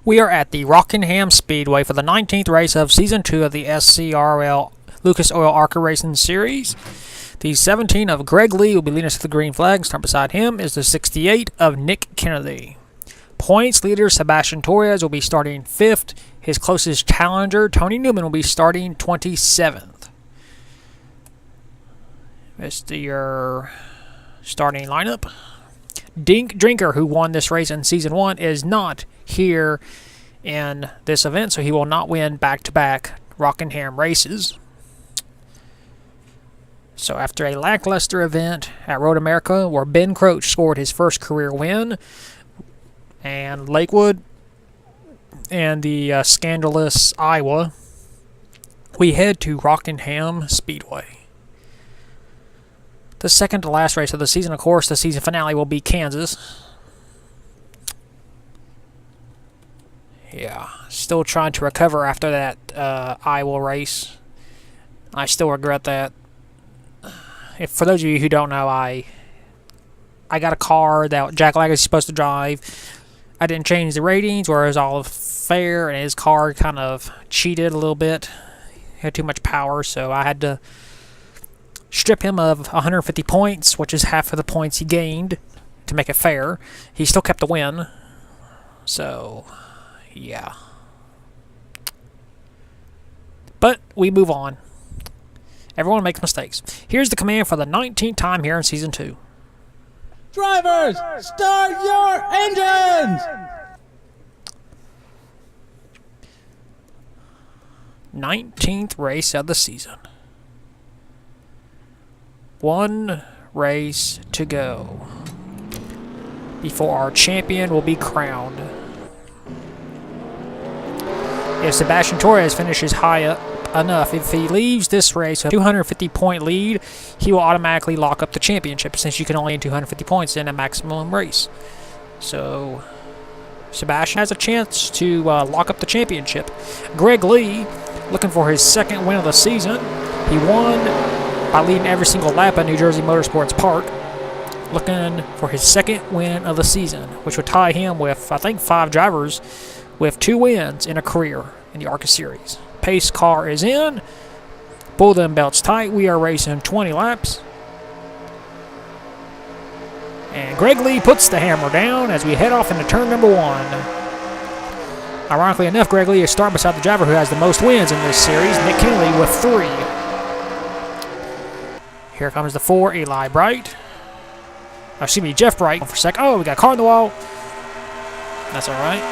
We are at the Rockingham Speedway for the 19th race of Season 2 of the SCRL Lucas Oil ARCA Racing Series. The 17 of Greg Lee will be leading us to the green flag. Start beside him is the 68 of Nick Kennedy. Points leader Sebastian Torres will be starting 5th. His closest challenger, Tony Newman, will be starting 27th. That's your starting lineup. Dink Drinker, who won this race in Season 1, is not here in this event, so he will not win back-to-back Rockingham races. So after a lackluster event at Road America, where Ben Croach scored his first career win, and Lakewood, and the scandalous Iowa, we head to Rockingham Speedway. The second to last race of the season, of course, the season finale will be Kansas. Yeah, still trying to recover after that Iowa race. I still regret that. For those of you who don't know, I got a car that Jack Legacy's supposed to drive. I didn't change the ratings, where it was all fair, and his car kind of cheated a little bit. He had too much power, so I had to strip him of 150 points, which is half of the points he gained, to make it fair. He still kept the win. So, yeah. But we move on. Everyone makes mistakes. Here's the command for the 19th time here in Season 2. Drivers, start your engines! 19th race of the season. One race to go before our champion will be crowned. If Sebastian Torres finishes high up enough, if he leaves this race with a 250-point lead, he will automatically lock up the championship, since you can only gain 250 points in a maximum race. So Sebastian has a chance to lock up the championship. Greg Lee, looking for his second win of the season. He won by leading every single lap at New Jersey Motorsports Park, looking for his second win of the season, which would tie him with, I think, 5 drivers with 2 wins in a career in the ARCA Series. Pace car is in. Pull them belts tight. We are racing 20 laps. And Greg Lee puts the hammer down as we head off into turn number 1. Ironically enough, Greg Lee is starting beside the driver who has the most wins in this series, Nick Kennedy, with 3. Here comes the 4, Eli Bright. Excuse me, Jeff Bright for a sec. Oh, we got a car on the wall. That's all right.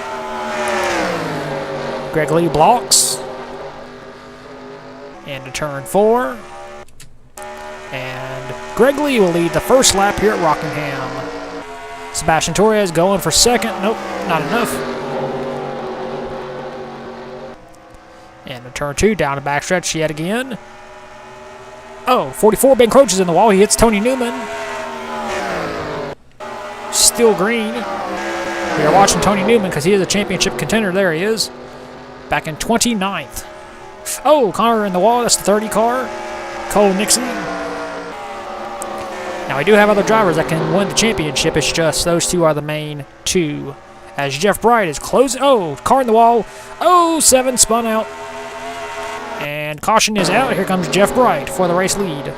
Greg Lee blocks into turn 4. And Greg Lee will lead the first lap here at Rockingham. Sebastian Torres going for second. Nope, not enough. And in turn 2, down the backstretch yet again. Oh, 44, Ben Croach is in the wall. He hits Tony Newman. Still green. We are watching Tony Newman because he is a championship contender. There he is. Back in 29th. Oh, Connor in the wall. That's the 30 car. Cole Nixon. Now, we do have other drivers that can win the championship. It's just those 2 are the main 2. As Jeff Bright is closing. Oh, car in the wall. Oh, 7 spun out. And caution is out. Here comes Jeff Bright for the race lead.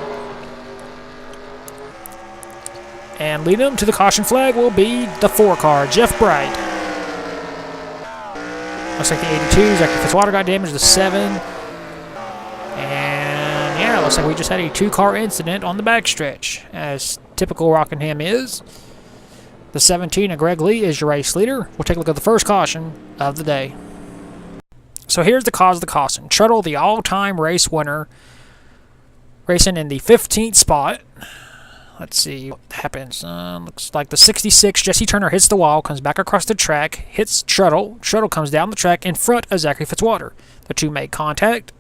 And leading him to the caution flag will be the 4 car, Jeff Bright. Looks like the 82, Zachary Fitzwater got damaged, the 7. And yeah, looks like we just had a 2-car incident on the backstretch, as typical Rockingham is. The 17 of Greg Lee is your race leader. We'll take a look at the first caution of the day. So here's the cause of the caution. Truttle, the all-time race winner, racing in the 15th spot. Let's see what happens. Looks like the 66, Jesse Turner, hits the wall, comes back across the track, hits Truttle. Truttle comes down the track in front of Zachary Fitzwater. The 2 make contact,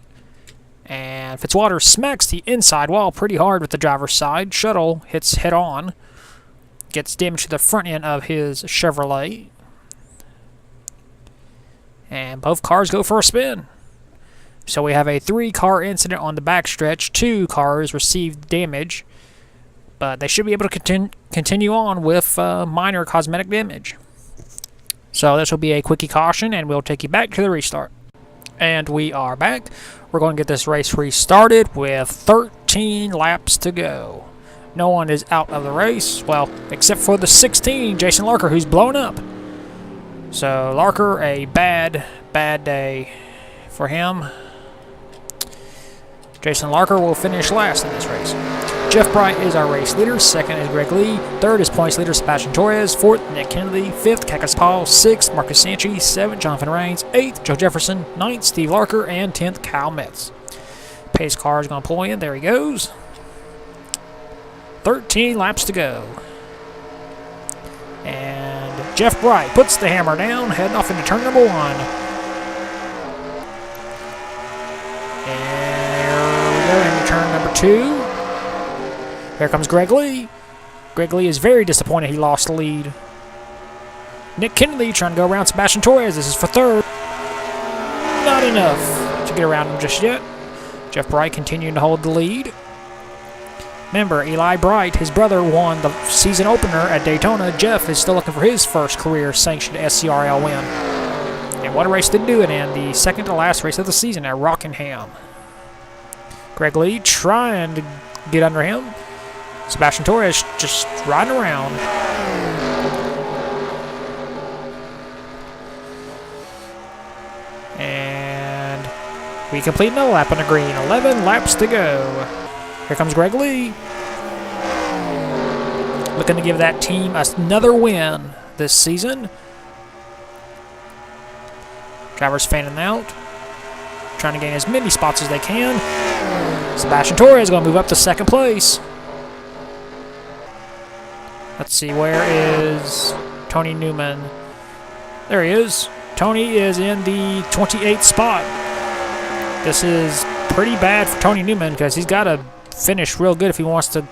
and Fitzwater smacks the inside wall pretty hard with the driver's side. Truttle hits head-on, gets damage to the front end of his Chevrolet, and both cars go for a spin. So we have a 3-car incident on the backstretch. 2 cars received damage, but they should be able to continue on with minor cosmetic damage. So this will be a quickie caution, and we'll take you back to the restart. And we are back. We're going to get this race restarted with 13 laps to go. No one is out of the race, well, except for the 16, Jason Larker, who's blown up. So Larker, a bad day for him. Jason Larker will finish last in this race. Jeff Bright is our race leader. Second is Greg Lee. Third is points leader Sebastian Torres. Fourth, Nick Kennedy. Fifth, Cactus Paul. Sixth, Marcus Sanchi. Seventh, Jonathan Rains. Eighth, Joe Jefferson. Ninth, Steve Larker. And 10th, Kyle Metz. Pace car is going to pull in. There he goes. 13 laps to go. And Jeff Bright puts the hammer down, heading off into turn number 1. And we go into turn number 2. Here comes Greg Lee. Greg Lee is very disappointed he lost the lead. Nick Kennedy trying to go around Sebastian Torres. This is for third. Not enough to get around him just yet. Jeff Bright continuing to hold the lead. Remember, Eli Bright, his brother, won the season opener at Daytona. Jeff is still looking for his first career-sanctioned SCRL win. And what a race to do it in, the second to last race of the season at Rockingham. Greg Lee trying to get under him. Sebastian Torres just riding around. And we complete another lap on the green. 11 laps to go. Here comes Greg Lee. Looking to give that team another win this season. Drivers fanning out. Trying to gain as many spots as they can. Sebastian Torres is going to move up to second place. Let's see, where is Tony Newman? There he is. Tony is in the 28th spot. This is pretty bad for Tony Newman because he's got to finish real good if he wants to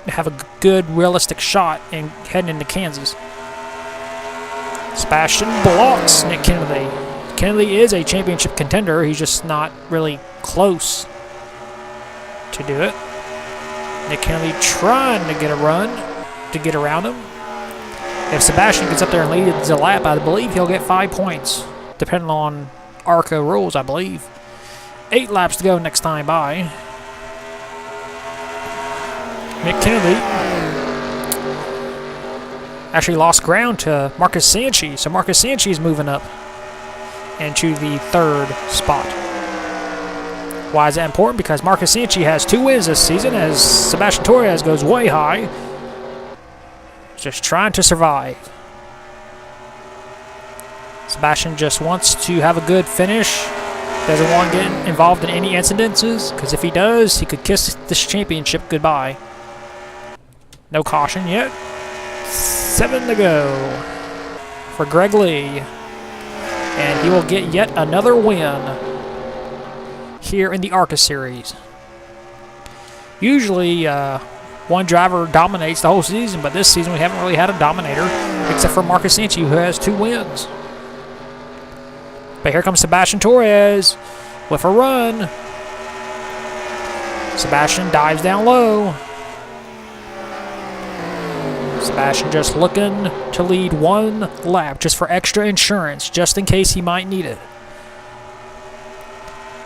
have a good, realistic shot in heading into Kansas. Sebastian blocks Nick Kennedy. Kennedy is a championship contender. He's just not really close to do it. Nick Kennedy trying to get a run to get around him. If Sebastian gets up there and leads the lap, I believe he'll get 5 points, depending on ARCA rules, I believe. 8 laps to go next time by. Nick Kennedy actually lost ground to Marcus Sanchi, so Marcus Sanchi is moving up into the 3rd spot. Why is that important? Because Marcus Sanchi has 2 wins this season as Sebastian Torres goes way high. Just trying to survive. Sebastian just wants to have a good finish. Doesn't want to get involved in any incidences, because if he does, he could kiss this championship goodbye. No caution yet. 7 to go for Greg Lee. And he will get yet another win here in the ARCA series. Usually, one driver dominates the whole season, but this season we haven't really had a dominator, except for Marcus Sanchi, who has 2 wins. But here comes Sebastian Torres with a run. Sebastian dives down low. Sebastian just looking to lead 1 lap, just for extra insurance, just in case he might need it.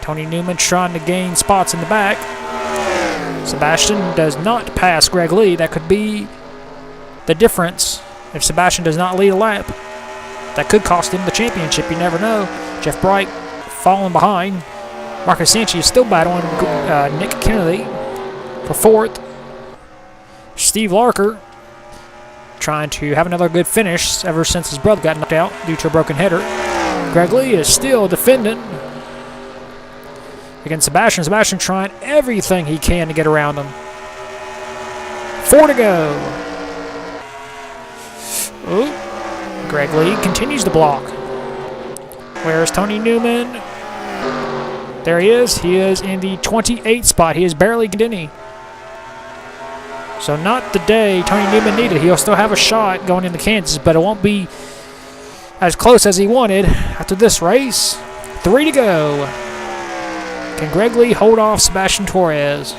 Tony Newman trying to gain spots in the back. Sebastian does not pass Greg Lee. That could be the difference. If Sebastian does not lead a lap, that could cost him the championship. You never know. Jeff Bright falling behind. Marcus Sanchi is still battling Nick Kennedy for 4th. Steve Larker trying to have another good finish ever since his brother got knocked out due to a broken header. Greg Lee is still defending against Sebastian. Sebastian trying everything he can to get around him. 4 to go. Ooh. Greg Lee continues to block. Where's Tony Newman? There he is. He is in the 28th spot. He is barely getting any. So not the day Tony Newman needed. He'll still have a shot going into Kansas, but it won't be as close as he wanted after this race. 3 to go. Can Greg Lee hold off Sebastian Torres?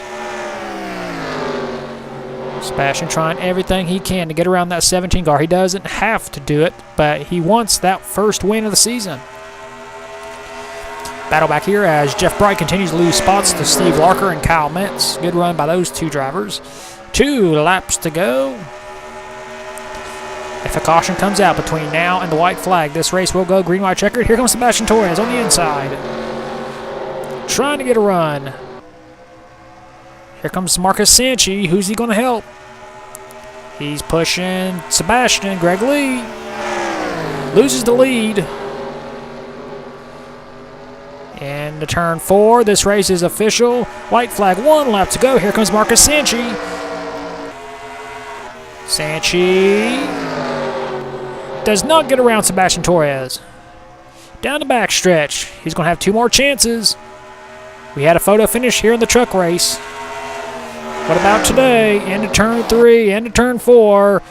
Sebastian trying everything he can to get around that 17 car. He doesn't have to do it, but he wants that first win of the season. Battle back here as Jeff Bright continues to lose spots to Steve Larker and Kyle Metz. Good run by those two drivers. 2 laps to go. If a caution comes out between now and the white flag, this race will go green-white checkered. Here comes Sebastian Torres on the inside, trying to get a run. Here comes Marcus Sanchi. Who's he going to help? He's pushing Sebastian. Greg Lee loses the lead. And to turn 4, this race is official. White flag, 1 lap to go. Here comes Marcus Sanchi. Sanchi does not get around Sebastian Torres. Down the backstretch. He's going to have 2 more chances. We had a photo finish here in the truck race. What about today? Into turn 3, into turn 4.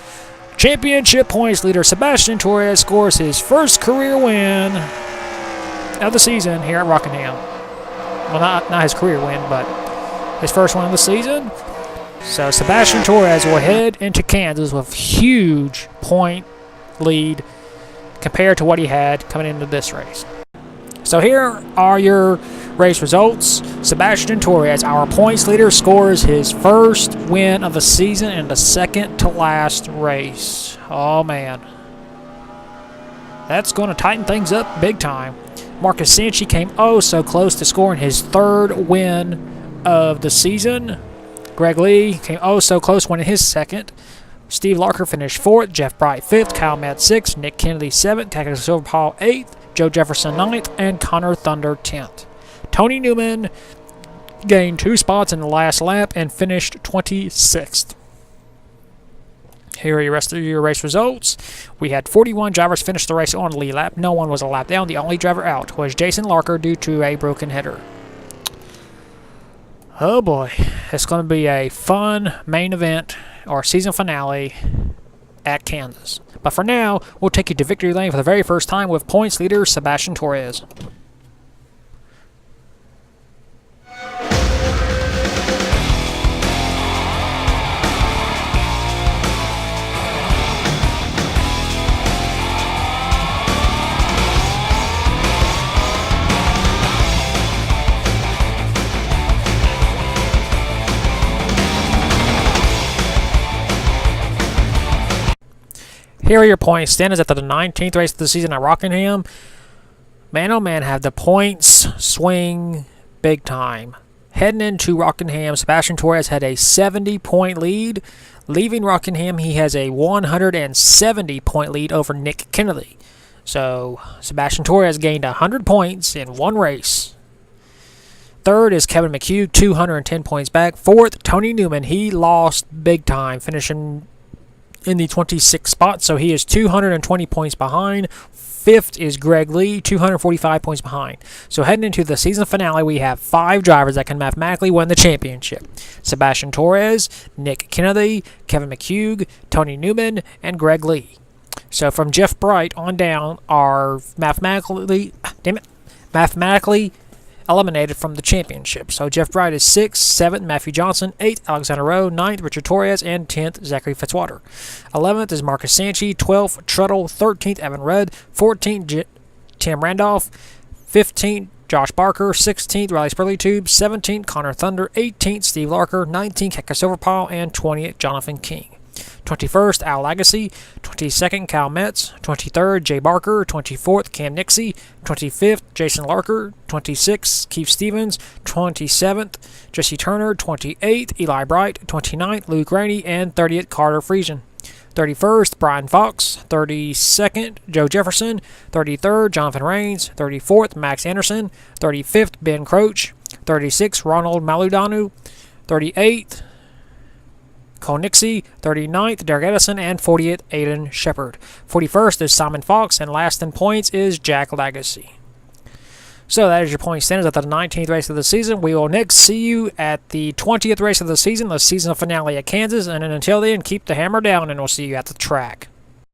Championship points leader Sebastian Torres scores his first career win of the season here at Rockingham. Well, not his career win, but his first one of the season. So Sebastian Torres will head into Kansas with huge point lead compared to what he had coming into this race. So here are your race results. Sebastian Torres, our points leader, scores his first win of the season in the second to last race. Oh man, that's going to tighten things up big time. Marcus Sanchi came so close to scoring his 3rd win of the season. Greg Lee came so close, winning his 2nd. Steve Larker finished 4th, Jeff Bright 5th, Kyle Metz 6th, Nick Kennedy 7th, Cactus Silver Paul 8th, Joe Jefferson 9th, and Connor Thunder 10th. Tony Newman gained 2 spots in the last lap and finished 26th. Here are your rest of your race results. We had 41 drivers finish the race on the lead lap. No one was a lap down. The only driver out was Jason Larker due to a broken header. Oh boy, it's going to be a fun main event or season finale at Kansas. But for now, we'll take you to victory lane for the very first time with points leader Sebastian Torres. Here are your point standings after the 19th race of the season at Rockingham. Man, oh man, have the points swing big time. Heading into Rockingham, Sebastian Torres had a 70-point lead. Leaving Rockingham, he has a 170-point lead over Nick Kennedy. So, Sebastian Torres gained 100 points in one race. 3rd is Kevin McHugh, 210 points back. 4th, Tony Newman. He lost big time, finishing in the 26th spot, so he is 220 points behind. 5th is Greg Lee, 245 points behind. So heading into the season finale, we have 5 drivers that can mathematically win the championship. Sebastian Torres, Nick Kennedy, Kevin McHugh, Tony Newman, and Greg Lee. So from Jeff Bright on down are mathematically eliminated from the championship. So Jeff Bright is 6th, 7th, Matthew Johnson, 8th, Alexander Rowe, 9th, Richard Torres, and 10th, Zachary Fitzwater. 11th is Marcus Sanchi, 12th, Truttle, 13th, Evan Rudd, 14th, Tim Randolph, 15th, Josh Barker, 16th, Riley Spurley-Tube, 17th, Connor Thunder, 18th, Steve Larker, 19th, Keka Silverpaw, and 20th, Jonathan King. 21st, Al Lagacy. 22nd, Kyle Metz. 23rd, Jay Barker. 24th, Cam Nixie. 25th, Jason Larker. 26th, Keith Stevens. 27th, Jesse Turner. 28th, Eli Bright. 29th, Luke Rainey. And 30th, Carter Friesen. 31st, Brian Fox. 32nd, Joe Jefferson. 33rd, Jonathan Rains. 34th, Max Anderson. 35th, Ben Croach. 36th, Ronald Maludanu. 38th, Cole Nixie, 39th, Derek Edison, and 40th, Aiden Shepard. 41st is Simon Fox, and last in points is Jack Lagacy. So that is your point standings at the 19th race of the season. We will next see you at the 20th race of the season finale at Kansas, and until then, keep the hammer down, and we'll see you at the track.